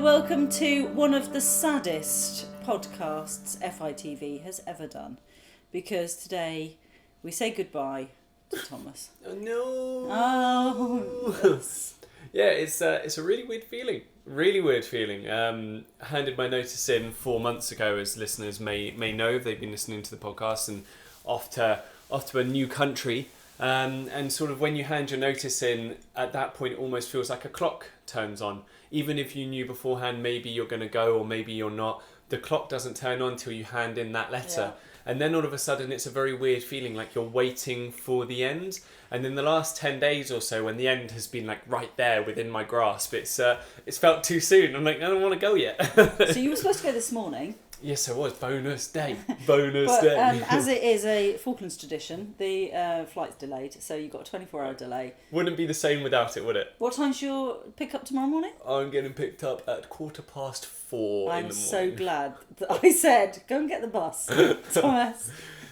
welcome to one of the saddest podcasts FITV has ever done, because today we say goodbye to Thomas. Oh, no. Oh, yes. Yeah, it's a really weird feeling. Really weird feeling. Handed my notice in 4 months ago, as listeners may know if they've been listening to the podcast, and off to a new country. And sort of when you hand your notice in, at that point it almost feels like a clock turns on. Even if you knew beforehand maybe you're going to go or maybe you're not, the clock doesn't turn on until you hand in that letter. Yeah. And then all of a sudden it's a very weird feeling, like you're waiting for the end. And in the last 10 days or so, when the end has been like right there within my grasp, it's felt too soon. I'm like, I don't want to go yet. So you were supposed to go this morning. Yes, I was. Bonus day. But, as it is a Falklands tradition, the flight's delayed, so you've got a 24-hour delay. Wouldn't be the same without it, would it? What time's your pick-up tomorrow morning? I'm getting picked up at 4:15 in the morning. I'm so glad that I said, go and get the bus, Thomas.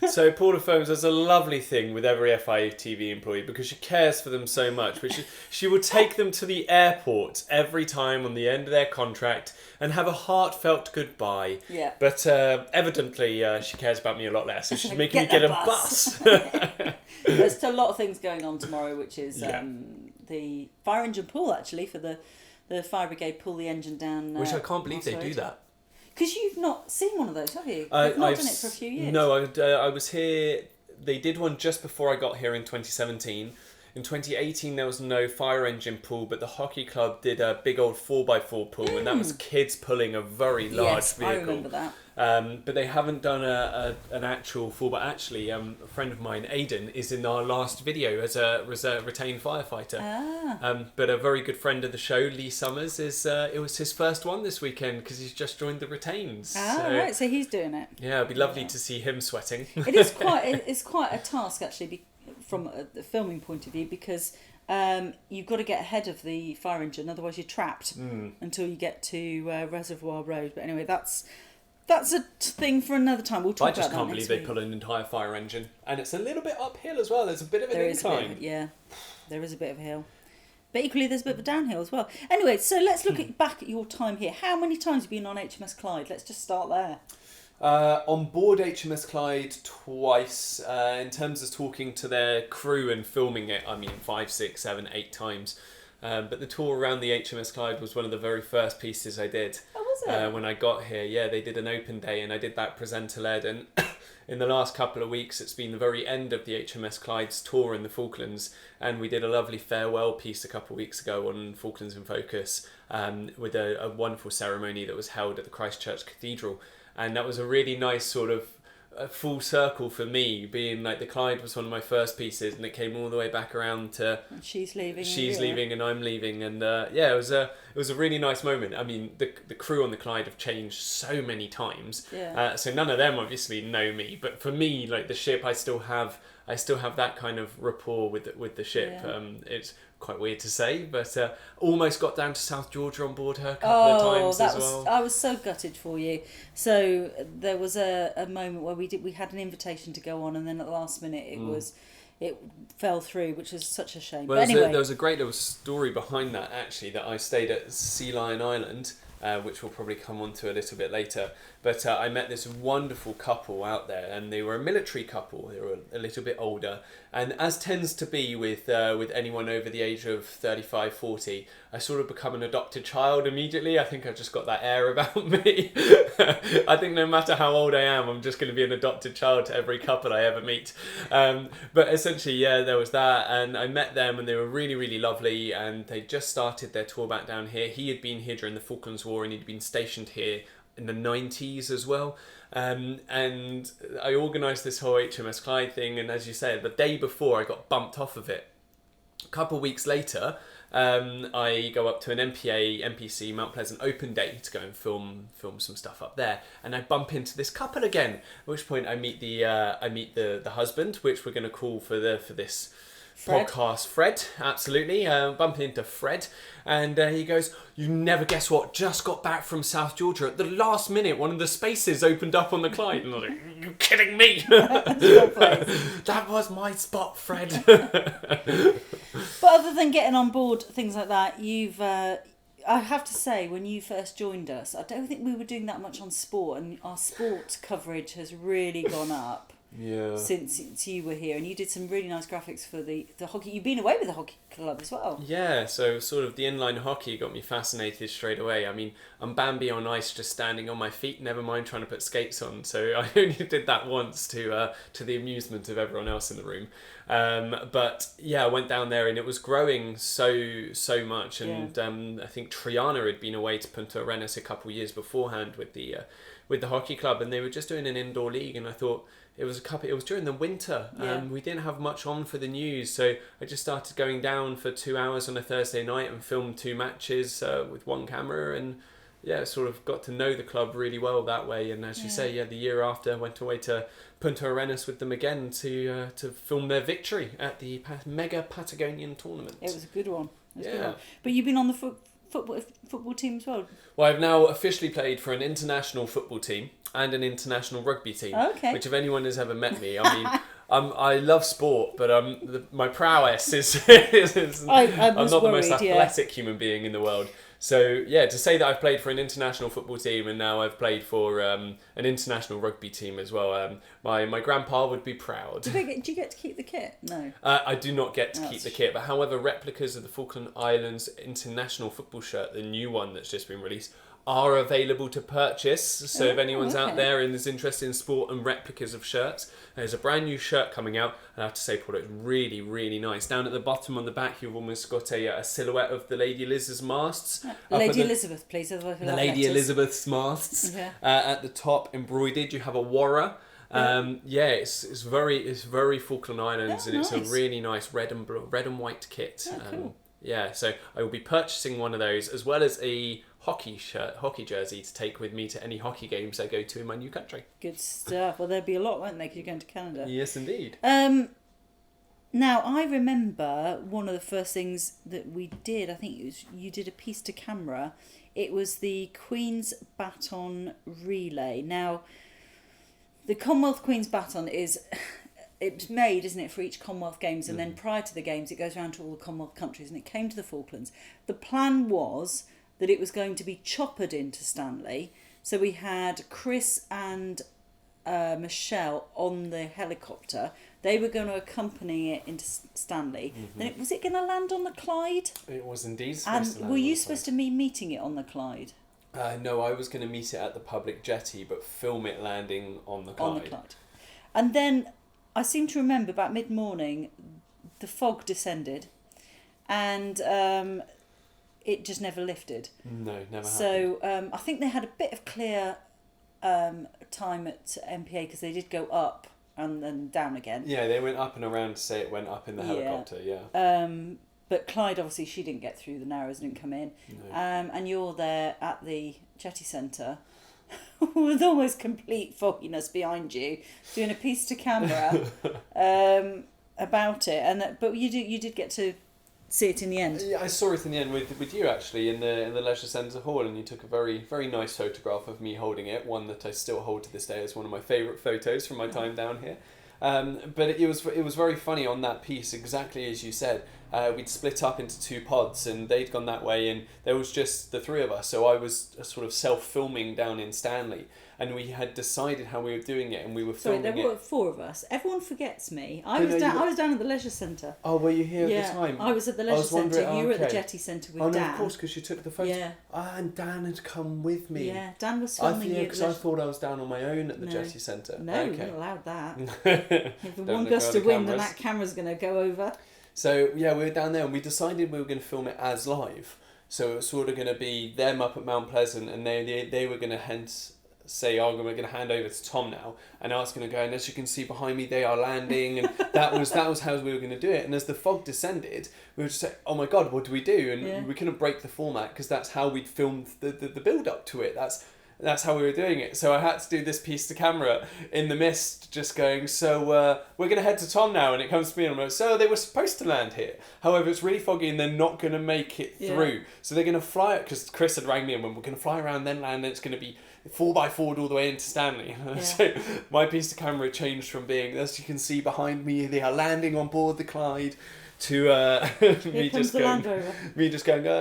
So Paula Foams does a lovely thing with every FITV employee because she cares for them so much, which she will take them to the airport every time on the end of their contract and have a heartfelt goodbye. Yeah. But evidently she cares about me a lot less, so she's making me get a bus. There's a lot of things going on tomorrow, which is the fire engine pull, actually, for the fire brigade pull the engine down. Which I can't believe they do that. Because you've not seen one of those, have you? You've not done it for a few years. No, I was here. They did one just before I got here in 2017. In 2018, there was no fire engine pull, but the hockey club did a big old 4x4 pull, and that was kids pulling a very large vehicle. I remember that. But they haven't done an actual 4x. But actually, a friend of mine, Aidan, is in our last video as a retained firefighter. But a very good friend of the show, Lee Summers, it was his first one this weekend because he's just joined the retains. Right, so he's doing it. Yeah, it'd be lovely to see him sweating. It's quite a task, actually, from a filming point of view, because you've got to get ahead of the fire engine, otherwise you're trapped until you get to Reservoir Road. But anyway, that's a thing for another time. We'll talk about that next week. I just can't believe they pull an entire fire engine, and it's a little bit uphill as well. There's a bit of an incline. There is a bit of a hill, but equally there's a bit of a downhill as well. Anyway, so let's look back at your time here. How many times have you been on HMS Clyde? Let's just start there. On board HMS Clyde twice. In terms of talking to their crew and filming it, I mean 5, 6, 7, 8 times. But the tour around the HMS Clyde was one of the very first pieces I did. Oh, was it? When I got here. Yeah, they did an open day and I did that presenter-led. And in the last couple of weeks, it's been the very end of the HMS Clyde's tour in the Falklands. And we did a lovely farewell piece a couple of weeks ago on Falklands in Focus with a wonderful ceremony that was held at the Christchurch Cathedral. And that was a really nice sort of full circle for me, being like the Clyde was one of my first pieces, and it came all the way back around to and she's leaving and I'm leaving, and it was a really nice moment. I mean, the crew on the Clyde have changed so many times, so none of them obviously know me, but for me, like the ship, I still have that kind of rapport with the ship. It's quite weird to say, but almost got down to South Georgia on board her a couple of times as well. I was so gutted for you. So there was a moment where we had an invitation to go on, and then at the last minute it fell through, which was such a shame. Well, but anyway, there was a great little story behind that, actually, that I stayed at Sea Lion Island, which we'll probably come on to a little bit later. But I met this wonderful couple out there, and they were a military couple. They were a little bit older, and as tends to be with anyone over the age of 35, 40, I sort of become an adopted child immediately. I think I've just got that air about me. I think no matter how old I am, I'm just going to be an adopted child to every couple I ever meet. But essentially, there was that, and I met them, and they were really, really lovely, and they just started their tour back down here. He had been here during the Falklands War, and he'd been stationed here in the 90s as well. And I organised this whole HMS Clyde thing, and as you said, the day before I got bumped off of it. A couple of weeks later, I go up to an MPC Mount Pleasant open day to go and film some stuff up there, and I bump into this couple again. At which point I meet the husband, which we're going to call for this Fred. Podcast, Fred, absolutely. Bumping into Fred, and he goes, "You never guess what? Just got back from South Georgia. At the last minute, one of the spaces opened up on the Clyde." And I was like, "You kidding me?" That was my spot, Fred. But other than getting on board things like that, you've I have to say, when you first joined us, I don't think we were doing that much on sport, and our sport coverage has really gone up. Yeah. Since you were here, and you did some really nice graphics for the hockey. You've been away with the hockey club as well. Yeah, so sort of the inline hockey got me fascinated straight away. I mean, I'm Bambi on ice just standing on my feet, never mind trying to put skates on. So I only did that once to the amusement of everyone else in the room. But yeah, I went down there and it was growing so much. And I think Triana had been away to Punta Arenas a couple of years beforehand with the hockey club, and they were just doing an indoor league, and I thought, it was during the winter. We didn't have much on for the news, so I just started going down for 2 hours on a Thursday night and filmed 2 matches with one camera, and sort of got to know the club really well that way. And as you say, the year after, I went away to Punta Arenas with them again to film their victory at the Mega Patagonian tournament. It was a good one. But you've been on the football team as well. Well, I've now officially played for an international football team and an international rugby team. Okay. Which, if anyone has ever met me, I mean, I love sport, but my prowess is I'm not the most athletic human being in the world. So to say that I've played for an international football team and now I've played for an international rugby team as well, my grandpa would be proud. Do you get to keep the kit? No. I do not get to keep the kit, but however, replicas of the Falkland Islands international football shirt, the new one that's just been released, are available to purchase. So if anyone's out there and is interested in sport and replicas of shirts, there's a brand new shirt coming out. And I have to say, Paula, it's really, really nice. Down at the bottom on the back, you've almost got a silhouette of the Lady Elizabeth's masts. Lady Elizabeth, please. The Lady Elizabeth's masts. Yeah. At the top, embroidered, you have a warra. It's very Falkland Islands, and it's a really nice red and white kit. Cool. So I will be purchasing one of those, as well as a hockey jersey to take with me to any hockey games I go to in my new country. Good stuff. Well, there'll be a lot, won't there, because you're going to Canada. Yes, indeed. Now, I remember one of the first things that we did, I think it was, you did a piece to camera. It was the Queen's Baton Relay. Now, the Commonwealth Queen's Baton it's made, isn't it, for each Commonwealth Games, and then prior to the Games it goes around to all the Commonwealth countries, and it came to the Falklands. The plan was that it was going to be choppered into Stanley, so we had Chris and Michelle on the helicopter. They were going to accompany it into Stanley. Then was it going to land on the Clyde? It was indeed supposed to land. Were you supposed to be meeting it on the Clyde? No, I was going to meet it at the public jetty, but film it landing on the Clyde. On the Clyde. And then I seem to remember about mid-morning, the fog descended, and it just never lifted. No, never happened. So I think they had a bit of clear time at MPA, because they did go up and then down again. Yeah, they went up and around to say it went up in the helicopter, But Clyde, obviously, she didn't get through the Narrows, didn't come in. No. And you're there at the jetty centre with almost complete fogginess behind you, doing a piece to camera about it. But you did get to see it in the end. Yeah, I saw it in the end with you actually in the Leisure Centre Hall, and you took a very, very nice photograph of me holding it, one that I still hold to this day as one of my favourite photos from my time down here. But it was very funny on that piece, exactly as you said. We'd split up into 2 pods, and they'd gone that way, and there was just the 3 of us. So I was sort of self-filming down in Stanley, and we had decided how we were doing it, and we were filming it. Sorry, there were 4 of us. Everyone forgets me. I was down at the Leisure Centre. Oh, were you here at the time? I was at the Leisure Centre. You were at the Jetty Centre with Dan. Oh, no, of course, because you took the photo. Yeah. And Dan had come with me. Yeah, Dan was filming you. Because I thought I was down on my own at the Jetty Centre. No, okay. You're not allowed that. If one gust of wind and that camera's going to go over. So, we were down there, and we decided we were going to film it as live. So it was sort of going to be them up at Mount Pleasant, and they were going to say, we're going to hand over to Tom now, and I was going to go, and as you can see behind me, they are landing, and that was how we were going to do it. And as the fog descended, we were just like, oh my god, what do we do? And we couldn't break the format, because that's how we'd filmed the build up to it. That's how we were doing it. So I had to do this piece to camera in the mist, just going, so we're going to head to Tom now. And it comes to me and I'm like, so they were supposed to land here. However, it's really foggy and they're not going to make it through. So they're going to fly it, because Chris had rang me and went, we're going to fly around, then land, and it's going to be 4x4 all the way into Stanley. Yeah. So my piece of camera changed from being, as you can see behind me, they are landing on board the Clyde, to me just going,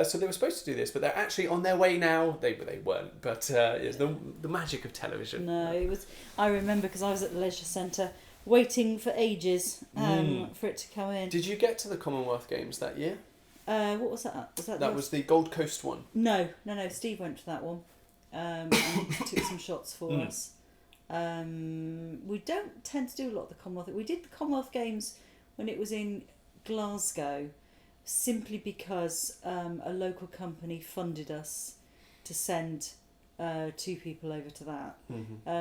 so they were supposed to do this, but they're actually on their way now. They weren't, but it's the magic of television. No, it was. I remember because I was at the leisure centre waiting for ages for it to come in. Did you get to the Commonwealth Games that year? What was that? That was the Gold Coast one. No. Steve went to that one and took some shots for us. We don't tend to do a lot of the Commonwealth. We did the Commonwealth Games when it was in Glasgow, simply because a local company funded us to send 2 people over to that.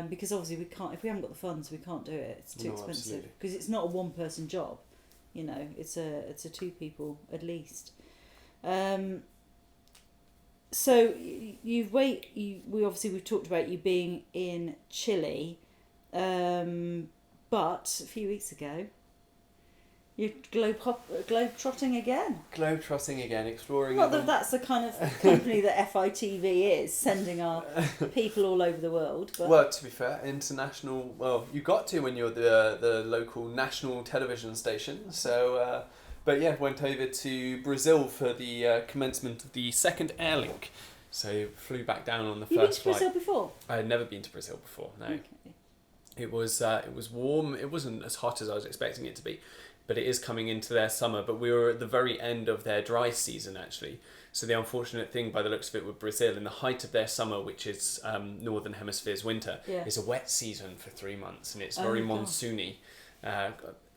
Because obviously we can't, if we haven't got the funds, we can't do it. It's too expensive because it's not a 1-person job. You know, it's a 2 people at least. So we've talked about you being in Chile, but a few weeks ago you're globe-trotting again. Globe-trotting again, exploring. Not that that's the kind of company that FITV is, sending our people all over the world. But... Well, to be fair, international. Well, you got to when you're the local national television station. So, but yeah, went over to Brazil for the commencement of the second air link. So flew back down on the first flight. You've been to Brazil before? I had never been to Brazil before. No. Okay. It was warm. It wasn't as hot as I was expecting it to be. But it is coming into their summer. But we were at the very end of their dry season, actually. So the unfortunate thing, by the looks of it, with Brazil, in the height of their summer, which is Northern Hemisphere's winter, is a wet season for 3 months. And it's very monsoony.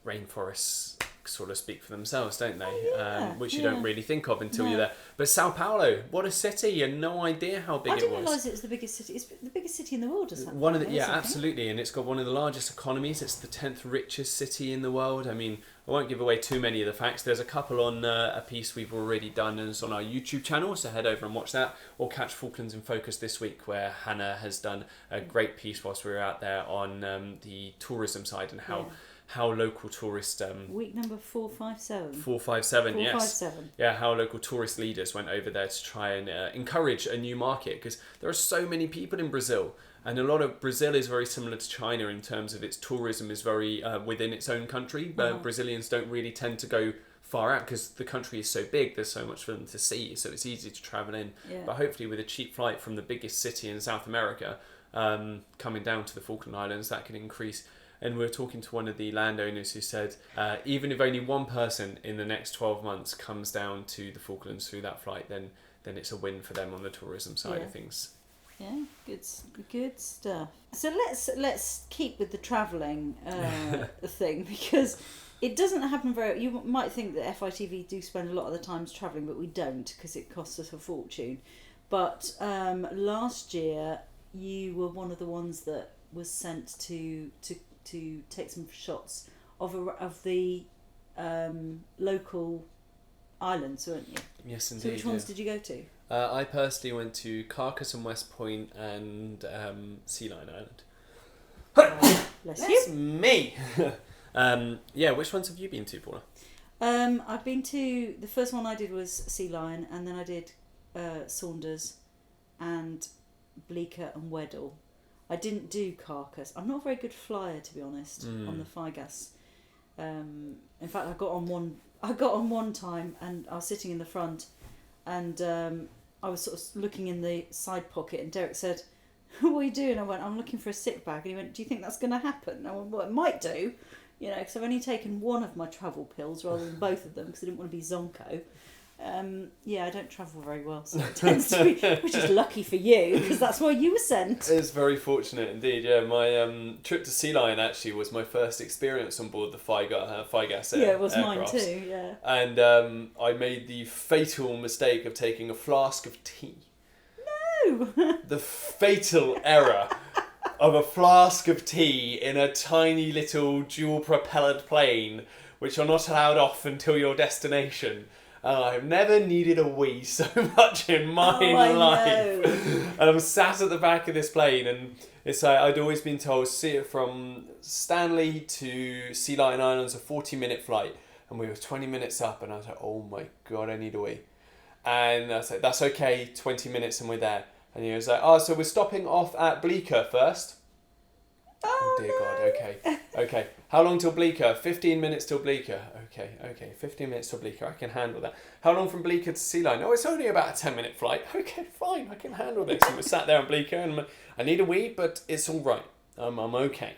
Rainforests sort of speak for themselves, don't they? Which you don't really think of until you're there. But Sao Paulo, what a city! You had no idea how big it was. I didn't realise it was the biggest city. It's the biggest city in the world, is that? Absolutely, and it's got one of the largest economies. It's the 10th richest city in the world. I mean, I won't give away too many of the facts. There's a couple on a piece we've already done, and it's on our YouTube channel, so head over and watch that, or catch Falklands in Focus this week, where Hannah has done a great piece whilst we were out there on the tourism side and how local tourist week number 457. 457, yes. Yeah, how local tourist leaders went over there to try and encourage a new market, because there are so many people in Brazil, and a lot of Brazil is very similar to China in terms of its tourism is very within its own country. Brazilians don't really tend to go far out because the country is so big, there's so much for them to see, so it's easy to travel in. But hopefully with a cheap flight from the biggest city in South America coming down to the Falkland Islands, that can increase. And we were talking to one of the landowners who said even if only one person in the next 12 months comes down to the Falklands through that flight, then it's a win for them on the tourism side of things. Yeah, good stuff. So let's keep with the travelling thing, because it doesn't happen very. You might think that FITV do spend a lot of the time travelling, but we don't, because it costs us a fortune. But last year you were one of the ones that was sent to take some shots of the local islands, weren't you? Yes, indeed. So which ones did you go to? I personally went to Carcass and West Point and Sea Lion Island. Bless you. Me! Which ones have you been to, Paula? I've been to, the first one I did was Sea Lion, and then I did Saunders and Bleaker and Weddell. I didn't do Carcass. I'm not a very good flyer, to be honest, on the Figas. In fact, I got on one time, and I was sitting in the front, and I was sort of looking in the side pocket, and Derek said, "What are you doing?" I went, "I'm looking for a sick bag." And he went, "Do you think that's going to happen?" I went, "Well, it might do, because I've only taken one of my travel pills rather than both of them, because I didn't want to be zonko." I don't travel very well, so it tends to be, which is lucky for you, because that's why you were sent. It's very fortunate indeed. Yeah, my trip to Sea Lion actually was my first experience on board the Figas. It was aircrafts. mine too. Yeah. And I made the fatal mistake of taking a flask of tea. No. The fatal error of a flask of tea in a tiny little dual propellered plane, which are not allowed off until your destination. I've never needed a wee so much in my life. And I'm sat at the back of this plane, and it's like I'd always been told, see it from Stanley to Sea Lion Islands, a 40-minute flight, and we were 20 minutes up, and I was like, oh my god, I need a wee. And I was like, that's okay, 20 minutes and we're there. And he was like, oh, so we're stopping off at Bleecker first. Oh, dear no. God, okay. How long till Bleecker? 15 minutes till Bleecker. Okay, 15 minutes till Bleecker. I can handle that. How long from Bleecker to Sea Line? Oh, it's only about a 10-minute flight. Okay, fine, I can handle this. And we sat there on Bleecker, and I need a wee, but it's all right. I'm okay.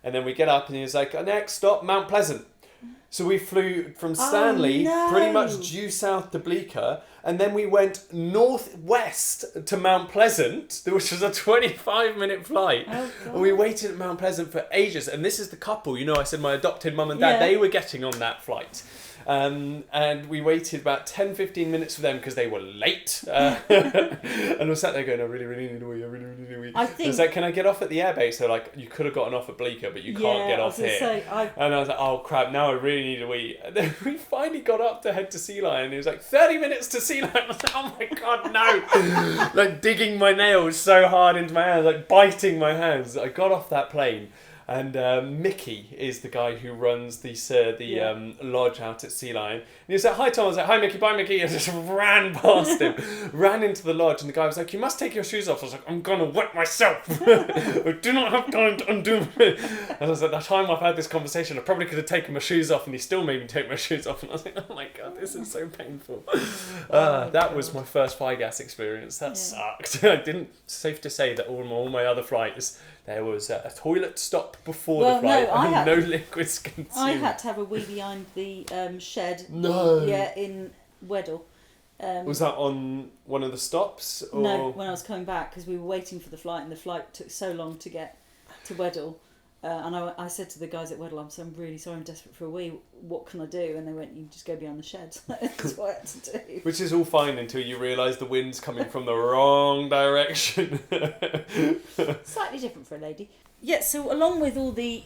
And then we get up, and he was like, next stop, Mount Pleasant. So we flew from Stanley, pretty much due south to Bleecker, and then we went northwest to Mount Pleasant, which was a 25-minute flight. Oh, and we waited at Mount Pleasant for ages. And this is the couple, I said my adopted mum and dad, they were getting on that flight. And we waited about 10-15 minutes for them because they were late. And I sat there going, I really, really need a wee, I really, really need a wee. I was like, can I get off at the airbase? They're like, you could have gotten off at Bleecker, but you can't get off here. And I was like, oh crap, now I really need a wee. And then we finally got up to head to Sea Line, and it was like 30 minutes to Sea Line. I was like, oh my God, no. Like digging my nails so hard into my hands, like biting my hands. I got off that plane. And Mickey is the guy who runs the lodge out at Sea Line. And he was like, hi Tom. I was like, hi Mickey, bye Mickey. And I just ran past him, ran into the lodge, and the guy was like, you must take your shoes off. I was like, I'm going to wet myself. I do not have time to undo it. And I was like, the time I've had this conversation, I probably could have taken my shoes off, and he still made me take my shoes off. And I was like, oh my God, this is so painful. That was my first fly gas experience. That sucked. Safe to say that all my other flights, there was a toilet stop before the flight and no liquids consumed. I had to have a wee behind the shed. No. Yeah, in Weddell. Was that on one of the stops? Or? No, when I was coming back, because we were waiting for the flight, and the flight took so long to get to Weddell. And I said to the guys at Weddell, I'm really sorry, I'm desperate for a wee. What can I do? And they went, you just go behind the shed. That's what I had to do. Which is all fine until you realise the wind's coming from the wrong direction. Slightly different for a lady. Yeah, so along with all the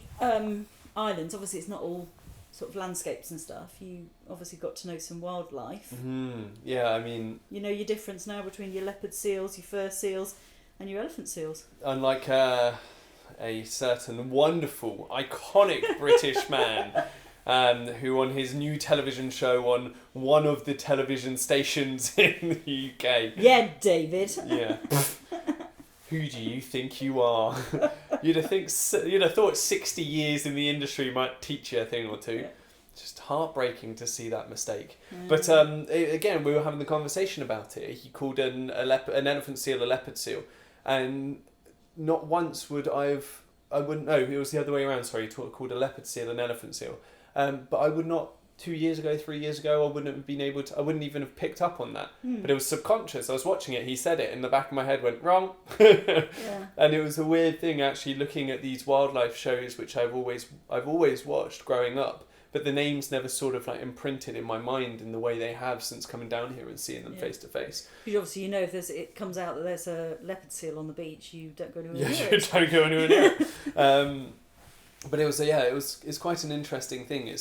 islands, obviously it's not all sort of landscapes and stuff. You obviously got to know some wildlife. Mm-hmm. Yeah, I mean... You know your difference now between your leopard seals, your fur seals, and your elephant seals. Unlike... a certain wonderful, iconic British man who on his new television show on one of the television stations in the UK. Yeah, David. Yeah. Who do you think you are? You'd have thought 60 years in the industry might teach you a thing or two. Yeah. Just heartbreaking to see that mistake. But again, we were having the conversation about it. He called an elephant seal a leopard seal, and not once would I wouldn't know, it was the other way around, sorry, called a leopard seal an elephant seal. But I would not, 2 years ago, 3 years ago, I wouldn't have been able to, I wouldn't even have picked up on that. But it was subconscious. I was watching it, he said it, in the back of my head went, wrong. Yeah. And it was a weird thing actually looking at these wildlife shows, which I've always watched growing up. But the names never sort of like imprinted in my mind in the way they have since coming down here and seeing them face to face. Because obviously, if it comes out that there's a leopard seal on the beach, you don't go anywhere near it. You don't go anywhere near it. But it was it's quite an interesting thing.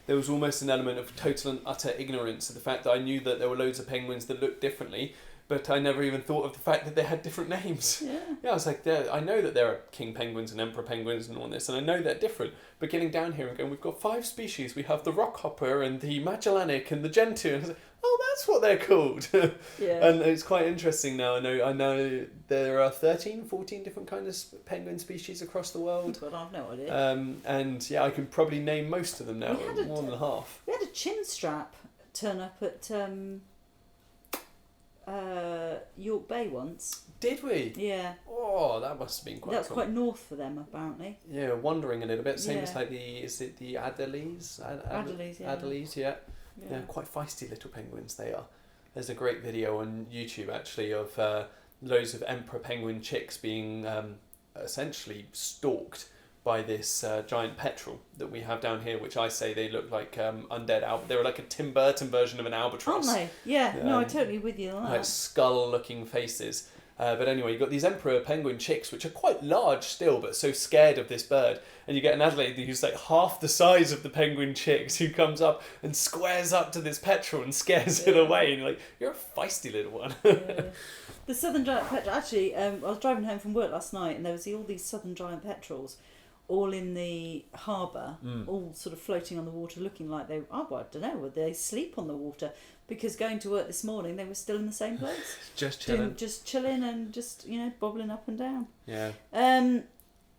There was almost an element of total and utter ignorance of the fact that I knew that there were loads of penguins that looked differently, but I never even thought of the fact that they had different names. Yeah, I was like, I know that there are king penguins and emperor penguins and all this, and I know they're different. But getting down here and going, we've got 5 species. We have the rockhopper and the Magellanic and the Gentoo. And I was like, oh, that's what they're called. Yeah. And it's quite interesting now. I know there are 13, 14 different kinds of penguin species across the world. God, I've no idea. And yeah, I can probably name most of them now, more than half. We had a chin strap turn up at York Bay once. Did we? Yeah. Oh, that must have been quite cool. That's quite north for them, apparently. Yeah, wandering a little bit. Same as like the Adelies? Adelies, yeah. Adelies, yeah. Quite feisty little penguins they are. There's a great video on YouTube, actually, of loads of emperor penguin chicks being essentially stalked by this giant petrel that we have down here, which I say they look like undead They were like a Tim Burton version of an albatross. Aren't they? Yeah, no, I'm totally with you on that. Like skull-looking faces. But anyway, you've got these emperor penguin chicks, which are quite large still, but so scared of this bird. And you get an Adelaide who's like half the size of the penguin chicks, who comes up and squares up to this petrel and scares it away. And you're like, you're a feisty little one. The southern giant petrel, actually, I was driving home from work last night, and there was all these southern giant petrels all in the harbour, all sort of floating on the water, looking like they, I don't know, would they sleep on the water? Because going to work this morning, they were still in the same place. Just chilling. Just chilling and just, bobbling up and down. Yeah.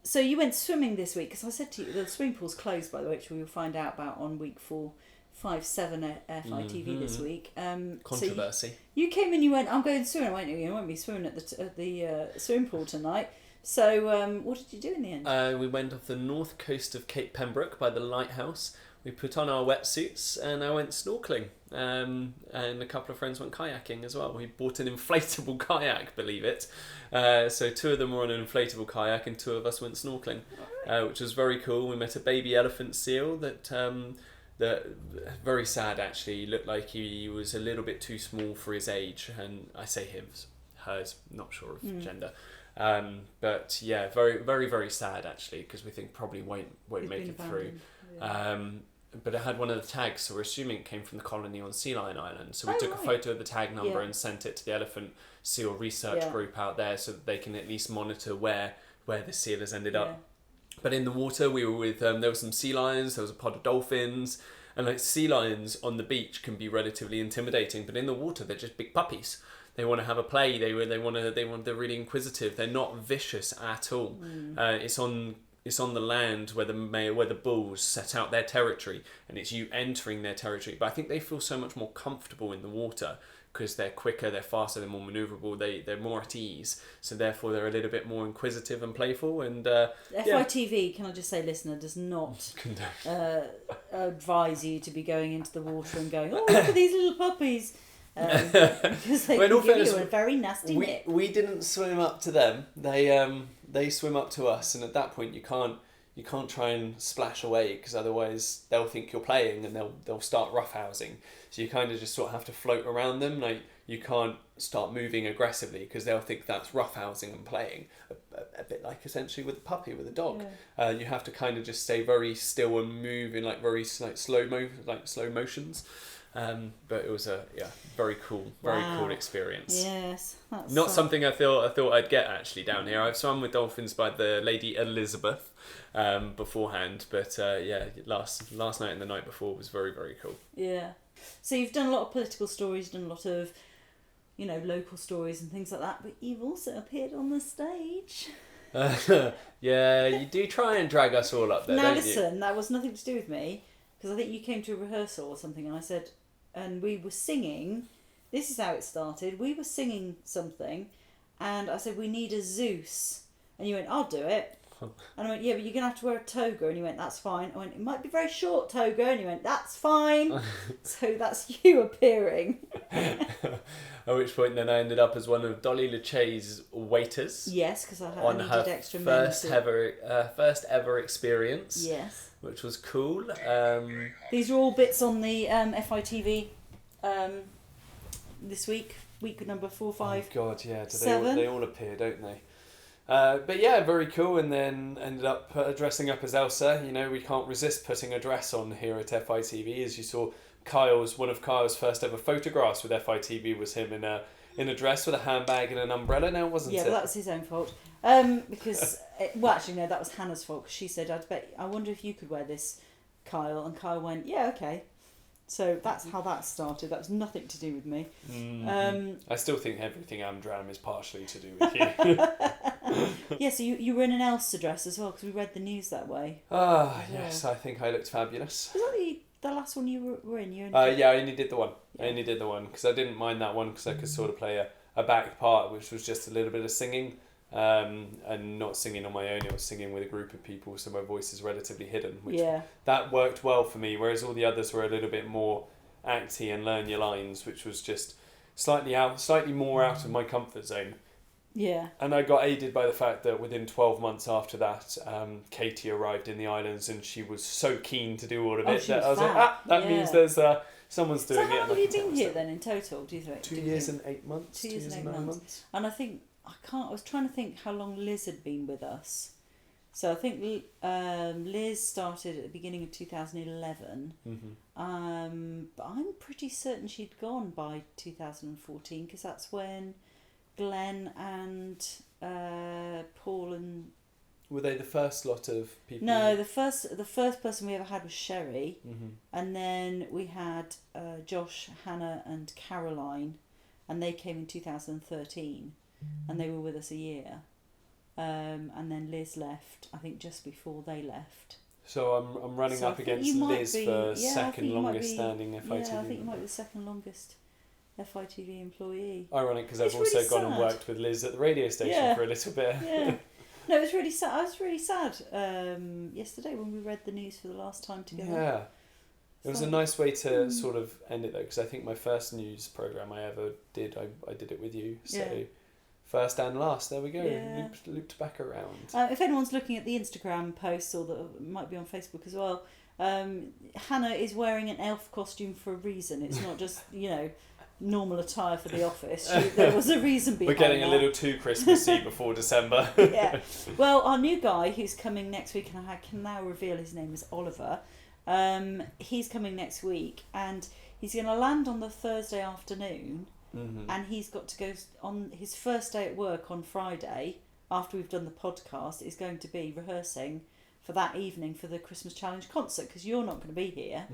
So you went swimming this week, because I said to you, the swimming pool's closed, by the way, which we will find out about on week 457 at FITV this week. Controversy. So you came and you went, I'm going swimming. I went, you won't be swimming at the swimming pool tonight. So what did you do in the end? We went off the north coast of Cape Pembroke by the lighthouse. We put on our wetsuits and I went snorkeling. And a couple of friends went kayaking as well. We bought an inflatable kayak, believe it. So 2 of them were on an inflatable kayak and 2 of us went snorkeling, which was very cool. We met a baby elephant seal that very sad actually. He looked like he was a little bit too small for his age, and I say hers, not sure of gender. But yeah, very, very, very sad actually, because we think probably won't make it through. Yeah. But it had one of the tags, so we're assuming it came from the colony on Sea Lion Island. So we took a photo of the tag number and sent it to the elephant seal research group out there, so that they can at least monitor where the seal has ended up. But in the water, we were with there were some sea lions, there was a pod of dolphins, and like sea lions on the beach can be relatively intimidating, but in the water they're just big puppies. They want to have a play. They're really inquisitive. They're not vicious at all. It's on the land where the bulls set out their territory, and it's you entering their territory. But I think they feel so much more comfortable in the water because they're quicker, they're faster, they're more manoeuvrable, they're more at ease. So therefore, they're a little bit more inquisitive and playful. And FITV, can I just say, listener, does not advise you to be going into the water and going, oh, look at these little puppies. Because they can give you a very nasty nip. We didn't swim up to them. They swim up to us, and at that point you can't try and splash away, because otherwise they'll think you're playing and they'll start roughhousing. So you kind of just sort of have to float around them. Like, you can't start moving aggressively because they'll think that's roughhousing and playing. A bit like essentially with a puppy, with a dog. Yeah. You have to kind of just stay very still and move in very slow motions. But it was a very cool experience. Yes, that's not something I thought I'd get actually down here. I've swum with dolphins by the Lady Elizabeth beforehand, but last night and the night before was very, very cool. Yeah. So you've done a lot of political stories, done a lot of local stories and things like that, but you've also appeared on the stage. Yeah, you do try and drag us all up there. Now don't listen, you? that was nothing to do with me, because I think you came to a rehearsal or something, and I said, and we were singing. This is how it started. We were singing something, and I said, we need a Zeus, and you went, I'll do it. And I went, yeah, but you're going to have to wear a toga. And you went, that's fine. I went, it might be very short toga. And you went, that's fine. So that's you appearing. At which point then I ended up as one of Dolly Lachey's waiters. Yes, because I needed extra first ever experience. Yes. Which was cool. These are all bits on the FITV this week number 4, 5. Oh God, yeah. They all appear, don't they? But yeah, very cool. And then ended up dressing up as Elsa. We can't resist putting a dress on here at FITV. As you saw, one of Kyle's first ever photographs with FITV was him in a dress with a handbag and an umbrella. Now, wasn't it? Yeah, well, that was his own fault. Because actually no, that was Hannah's fault. 'Cause she said, I wonder if you could wear this, Kyle. And Kyle went, yeah, okay. So that's how that started. That was nothing to do with me. I still think everything Amdram is partially to do with you. Yeah, so you were in an Elsa dress as well, because we read the news that way. Yes, I think I looked fabulous. Was that the last one you were in? Yeah, I only did the one. Yeah. I only did the one, because I didn't mind that one, because I could sort of play a back part, which was just a little bit of singing. And not singing on my own, it was singing with a group of people, so my voice is relatively hidden, which that worked well for me, whereas all the others were a little bit more acty and learn your lines, which was just slightly more out of my comfort zone. Yeah. And I got aided by the fact that within 12 months after that, Katie arrived in the islands, and she was so keen to do all of it that I was like, that means there's someone's doing it. So how long have you been here then in total, do you think? 2 years and 8 months. 2 years and 8 months. And I think, I was trying to think how long Liz had been with us. So I think Liz started at the beginning of 2011. Mm-hmm. But I'm pretty certain she'd gone by 2014, because that's when Glenn and Paul and Were they the first lot of people? No, the first person we ever had was Sherry, and then we had Josh, Hannah, and Caroline, and they came in 2013, and they were with us a year, and then Liz left, I think, just before they left. So I'm running up against Liz for second longest standing FITV. Yeah, I think you might be the second longest FITV employee. Ironic, because I've also gone and worked with Liz at the radio station for a little bit. Yeah. No, it was really sad. I was really sad yesterday when we read the news for the last time together. Yeah. It was a nice way to sort of end it, though, because I think my first news programme I ever did, I did it with you. So first and last, there we go. Yeah. Looped back around. If anyone's looking at the Instagram posts, or that might be on Facebook as well, Hannah is wearing an elf costume for a reason. It's not just, normal attire for the office. There was a reason behind We're getting that. a little too Christmassy before December. Yeah. Well, our new guy who's coming next week, and I can now reveal his name is Oliver, he's coming next week, and he's going to land on the Thursday afternoon, and he's got to go on his first day at work on Friday, after we've done the podcast, is going to be rehearsing for that evening for the Christmas Challenge concert, because you're not going to be here.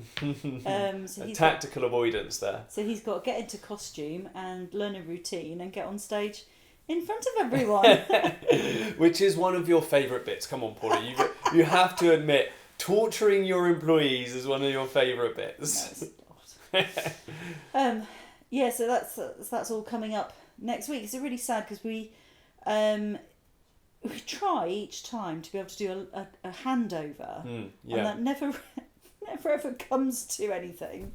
So he's tactical avoidance there. So he's got to get into costume and learn a routine and get on stage in front of everyone. Which is one of your favourite bits. Come on, Paula. You have to admit, torturing your employees is one of your favourite bits. No, it's not. Yeah, so that's all coming up next week. It's really sad because we try each time to be able to do a handover, and that never ever comes to anything.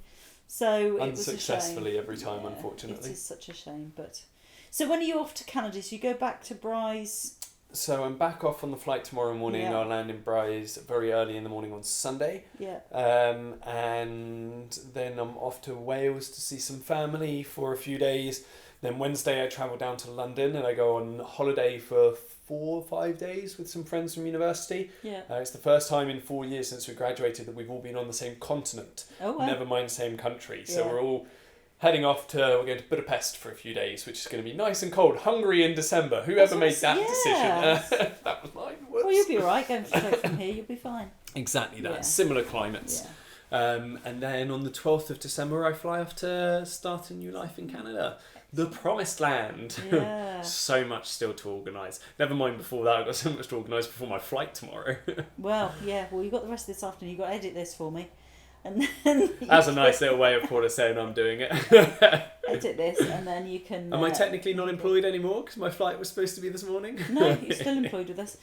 So unsuccessfully every time, unfortunately. It is such a shame. But so when are you off to Canada? So you go back to Bryce? So I'm back off on the flight tomorrow morning. Yeah. I'll land in Bryce very early in the morning on Sunday. Yeah. And then I'm off to Wales to see some family for a few days. Then Wednesday I travel down to London and I go on holiday for 4 or 5 days with some friends from university. Yeah. It's the first time in 4 years since we graduated that we've all been on the same continent. Oh, wow. Never mind same country. So we're all heading off we're going to Budapest for a few days, which is going to be nice and cold. Hungary in December. Whoever made that decision? That was mine. Whoops. Well, you'll be all right going straight from here. You'll be fine. Exactly that. Yeah. Similar climates. Yeah. And then on the 12th of December, I fly off to start a new life in Canada. The promised land. Yeah. So much still to organise. Never mind before that, I've got so much to organise before my flight tomorrow. Well, you've got the rest of this afternoon. You've got to edit this for me. And then That's a nice little way of Paula saying I'm doing it. edit this, and then you can... Am I technically not employed anymore because my flight was supposed to be this morning? No, you're still employed with us.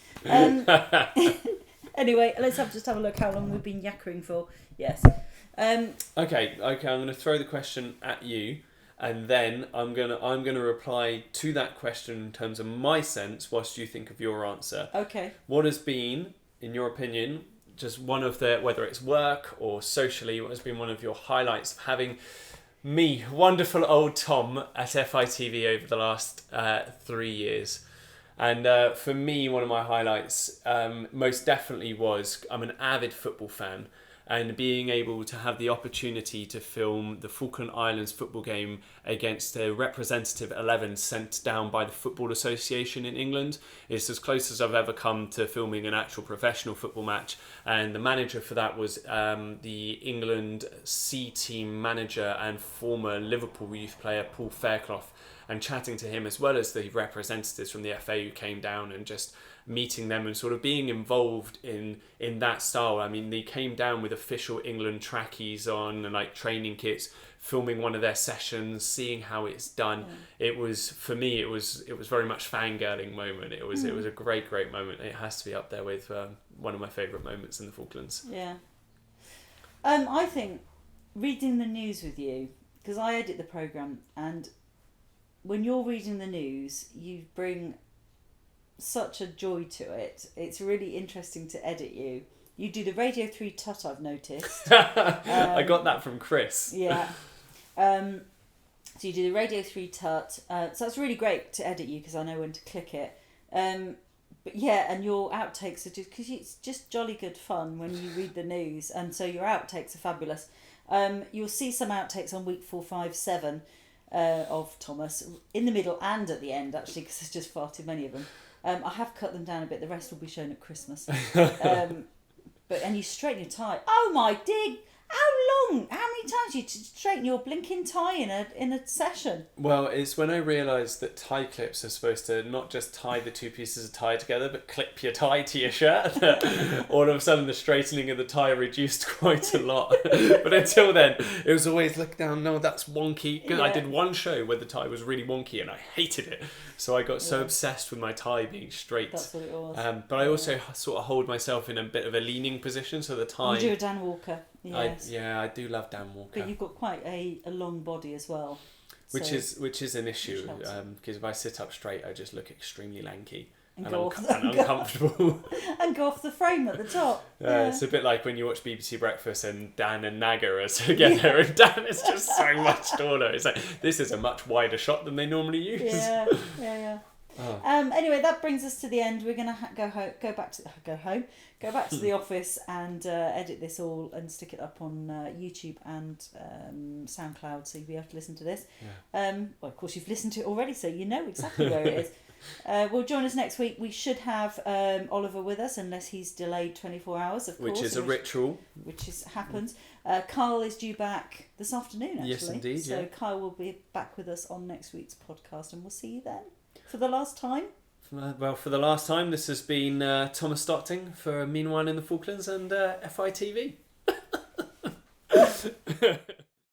Anyway, let's just have a look how long we've been yakkering for. Yes. Okay, I'm going to throw the question at you, and then I'm gonna reply to that question in terms of my sense, whilst you think of your answer. Okay. What has been, in your opinion, just one of whether it's work or socially, what has been one of your highlights of having me, wonderful old Tom, at FITV over the last 3 years? And for me, one of my highlights most definitely was I'm an avid football fan, and being able to have the opportunity to film the Falkland Islands football game against a representative 11 sent down by the Football Association in England is as close as I've ever come to filming an actual professional football match. And the manager for that was the England C team manager and former Liverpool youth player Paul Fairclough, and chatting to him as well as the representatives from the FA who came down and just meeting them and sort of being involved in that style. I mean, they came down with official England trackies on and like training kits, filming one of their sessions, seeing how it's done. It was, for me, it was very much fangirling moment. It was a great moment. It has to be up there with one of my favourite moments in the Falklands. Yeah. I think reading the news with you, because I edit the programme, and when you're reading the news, you bring such a joy to it. It's really interesting to edit you. You do the Radio 3 tut, I've noticed. I got that from Chris. Yeah. So you do the Radio 3 tut. So that's really great to edit you because I know when to click it. But yeah, and your outtakes are just, because it's just jolly good fun when you read the news, and so your outtakes are fabulous. You'll see some outtakes on week 4, 5, 7 of Thomas, in the middle and at the end actually, because there's just far too many of them. I have cut them down a bit. The rest will be shown at Christmas. And you straighten your tie. Oh my dig! How long? How many times you straighten your blinking tie in a session? Well, it's when I realised that tie clips are supposed to not just tie the two pieces of tie together, but clip your tie to your shirt. That all of a sudden the straightening of the tie reduced quite a lot. But until then, it was always look down. No, that's wonky. Because I did one show where the tie was really wonky and I hated it. So I got so obsessed with my tie being straight. That's what it was. But I also sort of hold myself in a bit of a leaning position, so the tie. You do a Dan Walker. Yes. I do love Dan Walker. But you've got quite a long body as well. Which is an issue, because if I sit up straight, I just look extremely lanky and uncomfortable. And go off the frame at the top. It's a bit like when you watch BBC Breakfast and Dan and Naga are together, and Dan is just so much taller. It's like, this is a much wider shot than they normally use. Yeah. Oh. Anyway, that brings us to the end. We're gonna go back to the office and edit this all and stick it up on YouTube and SoundCloud, so you'll be able to listen to this. Well, of course you've listened to it already, so you know exactly where it is. Well, join us next week. We should have Oliver with us, unless he's delayed 24 hours, of course. Which is a ritual. Which happens. Kyle is due back this afternoon, actually. Yes, indeed. So Kyle will be back with us on next week's podcast, and we'll see you then. For the last time? Well, for the last time, this has been Thomas Stockton for Meanwhile in the Falklands and FITV.